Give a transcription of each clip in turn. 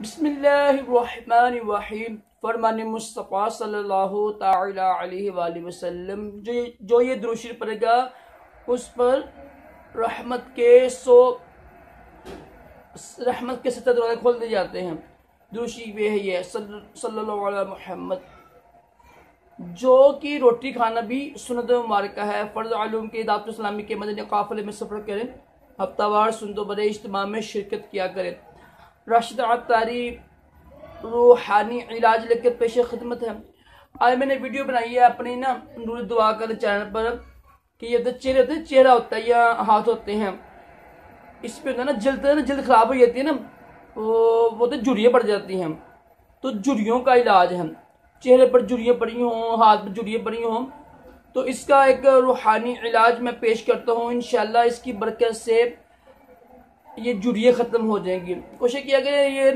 बिस्मिल्लाहिर्रहमानिर्रहीम। फरमान मुस्तफ़ा सल्लल्लाहु ताला अलैहि वसल्लम जो ये दुरूद शरीफ पढ़ेगा उस पर रहमत के 70 दरवाजे खोल दिए जाते हैं। दुरूद शरीफ ये है, ये सल्लल्लाहु अलैहि मोहम्मद। जो कि रोटी खाना भी सुन्नत मुबारक है। फ़र्ज़ आलूम के दावत इस्लामी के मदनी काफ़िले में सफ़र करें, हफ्तावार सुन्नतों बड़े इज्तिमा में शिरकत किया करें। राशिद अत्तारी रूहानी इलाज लेकर पेश खिदमत है। आज मैंने वीडियो बनाई है अपनी नूर दुआ कर चैनल पर कि ये चेहरे होते हैं, चेहरा होता है या हाथ होते हैं, इस पे होता है जल्द खराब हो जाती है ना, वो तो झुर्रियाँ पड़ जाती हैं। तो झुर्रियों का इलाज है, चेहरे पर झुर्रियाँ पड़ी हों, हाथ पर झुर्रियाँ पड़ी हों, तो इसका एक रूहानी इलाज मैं पेश करता हूँ। इंशाल्लाह इसकी बरकत से ये झुर्रियाँ ख़त्म हो जाएंगी। कोशिश किया करें ये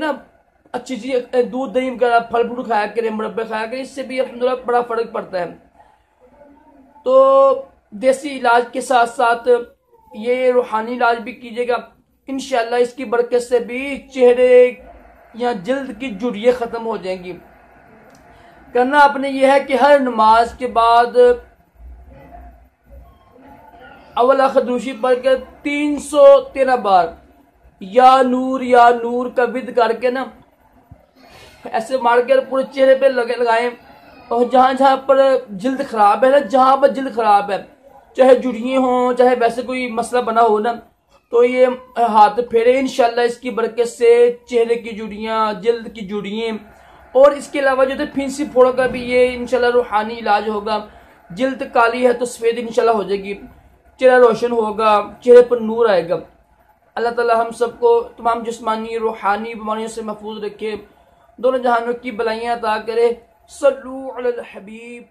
अच्छी चीज़, दूध दही वगैरह फल फ्रूट खाया करें, मुरब्बे खाया करें, इससे भी अल्हम्दुलिल्लाह बड़ा फ़र्क पड़ता है। तो देसी इलाज के साथ साथ ये रूहानी इलाज भी कीजिएगा। इंशाल्लाह इसकी बरकत से भी चेहरे या जल्द की झुर्रियाँ ख़त्म हो जाएंगी। करना आपने ये है कि हर नमाज के बाद अव्वल आखिर दुरूद शरीफ पढ़ कर 313 बार या नूर का विद करके ऐसे मार कर पूरे चेहरे पे लगाएं। और जहाँ जहाँ पर जिल्द खराब है जहाँ पर जिल्द खराब है, चाहे जुड़ियाँ हों, चाहे वैसे कोई मसला बना हो तो ये हाथ फेरे। इंशाल्लाह इसकी बरकत से चेहरे की जुड़ियाँ, जिल्द की जुड़ियाँ, और इसके अलावा जो फिंसी फोड़ों का भी ये इंशाल्लाह रूहानी इलाज होगा। जिल्द काली है तो सफ़ेद इंशाल्लाह हो जाएगी, चेहरा रोशन होगा, चेहरे पर नूर आएगा। अल्लाह ताला हम सबको तमाम जिस्मानी रूहानी बीमारियों से महफूज रखे, दोनों जहानों की भलाइयाँ अता करे। सल्लु अलल हबीब।